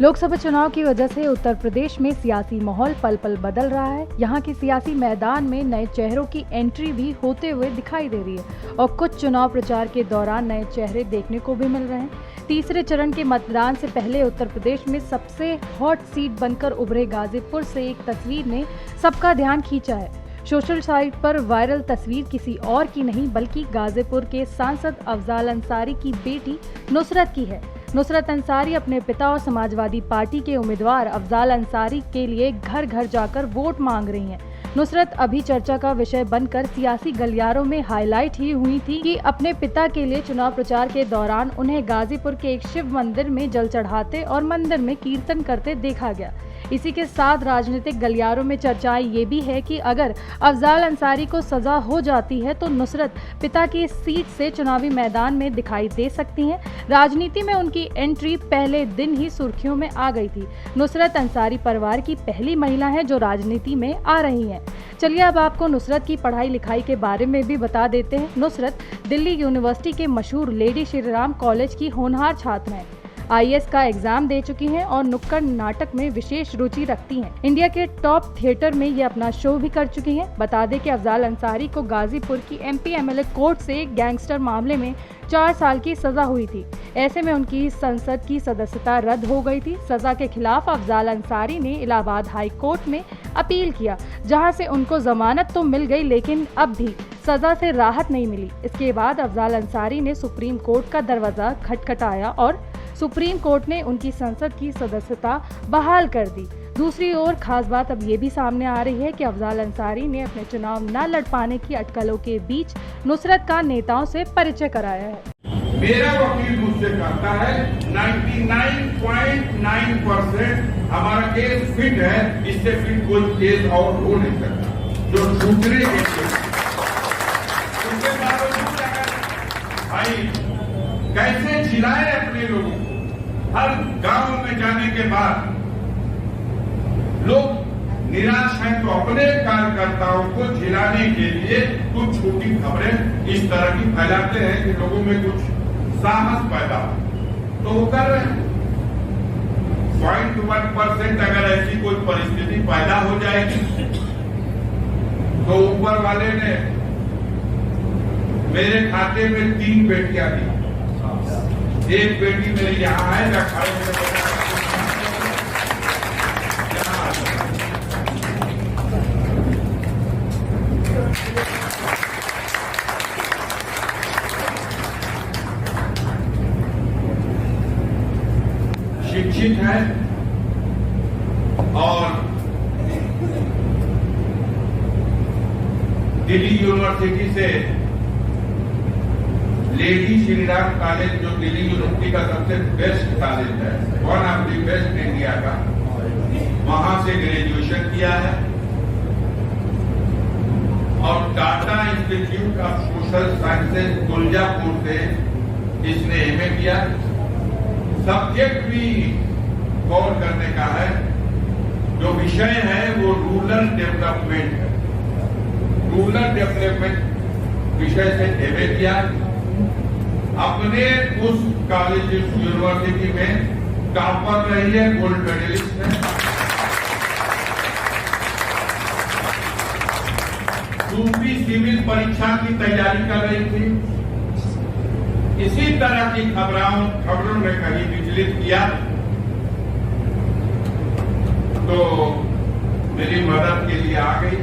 लोकसभा चुनाव की वजह से उत्तर प्रदेश में सियासी माहौल पल पल बदल रहा है। यहाँ के सियासी मैदान में नए चेहरों की एंट्री भी होते हुए दिखाई दे रही है और कुछ चुनाव प्रचार के दौरान नए चेहरे देखने को भी मिल रहे हैं। तीसरे चरण के मतदान से पहले उत्तर प्रदेश में सबसे हॉट सीट बनकर उभरे गाजीपुर से एक तस्वीर ने सबका ध्यान खींचा है। सोशल साइट पर वायरल तस्वीर किसी और की नहीं बल्कि गाजीपुर के सांसद अफजाल अंसारी की बेटी नुसरत की है। नुसरत अंसारी अपने पिता और समाजवादी पार्टी के उम्मीदवार अफजाल अंसारी के लिए घर घर जाकर वोट मांग रही हैं। नुसरत अभी चर्चा का विषय बनकर सियासी गलियारों में हाईलाइट ही हुई थी कि अपने पिता के लिए चुनाव प्रचार के दौरान उन्हें गाजीपुर के एक शिव मंदिर में जल चढ़ाते और मंदिर में कीर्तन करते देखा गया। इसी के साथ राजनीतिक गलियारों में चर्चाएं ये भी है कि अगर अफजाल अंसारी को सजा हो जाती है तो नुसरत पिता की सीट से चुनावी मैदान में दिखाई दे सकती हैं। राजनीति में उनकी एंट्री पहले दिन ही सुर्खियों में आ गई थी। नुसरत अंसारी परिवार की पहली महिला है जो राजनीति में आ रही हैं। चलिए अब आपको नुसरत की पढ़ाई लिखाई के बारे में भी बता देते हैं। नुसरत दिल्ली यूनिवर्सिटी के मशहूर लेडी श्रीराम कॉलेज की होनहार छात्र हैं। IAS का एग्जाम दे चुकी हैं और नुक्कड़ नाटक में विशेष रुचि रखती हैं। इंडिया के टॉप थिएटर में ये अपना शो भी कर चुकी हैं। बता दें कि अफजाल अंसारी को गाजीपुर की MP MLA कोर्ट से गैंगस्टर मामले में 4 साल की सजा हुई थी। ऐसे में उनकी संसद की सदस्यता रद्द हो गई थी। सजा के खिलाफ अफजाल अंसारी ने इलाहाबाद हाई कोर्ट में अपील किया, जहां से उनको जमानत तो मिल गई लेकिन अब भी सजा से राहत नहीं मिली। इसके बाद अफजाल अंसारी ने सुप्रीम कोर्ट का दरवाजा खटखटाया और सुप्रीम कोर्ट ने उनकी संसद की सदस्यता बहाल कर दी। दूसरी ओर खास बात अब ये भी सामने आ रही है कि अफजाल अंसारी ने अपने चुनाव न लड़ पाने की अटकलों के बीच नुसरत का नेताओं से परिचय कराया है। मेरा वकील मुझसे कहता है 99.9% हमारा केस फिट है, इससे फिट कोई केस और हो नहीं सकता जो दूसरे के उसके बावजूद भाई कैसे झिलाए अपने लोगों को। हर गांव में जाने के बाद लोग निराश हैं तो अपने कार्यकर्ताओं को झिलाने के लिए कुछ छोटी खबरें इस तरह की फैलाते हैं कि लोगों में कुछ साहस पैदा हो, तो वो कर रहे हैं। 0.1% अगर ऐसी कोई परिस्थिति पैदा हो जाएगी तो ऊपर वाले ने मेरे खाते में 3 बेटियां दी। एक बेटी मेरी यहाँ है शिक्षित है और दिल्ली यूनिवर्सिटी से लेडी श्रीराम कॉलेज, जो दिल्ली यूनिवर्सिटी का सबसे बेस्ट कॉलेज है, one of the best India का, वहां से ग्रेजुएशन किया है और Tata institute of social sciences Tuljapur से इसने MA किया। सब्जेक्ट भी गौर करने का है, जो विषय है वो रूरल डेवलपमेंट है। रूरल डेवलपमेंट विषय से MA किया। अपने उस कॉलेज यूनिवर्सिटी में टॉपर रही है, गोल्ड मेडलिस्ट है। दूसरी सिविल परीक्षा की तैयारी कर रही थी। इसी तरह की खबरों ने कहीं विचलित किया तो मेरी मदद के लिए आ गई।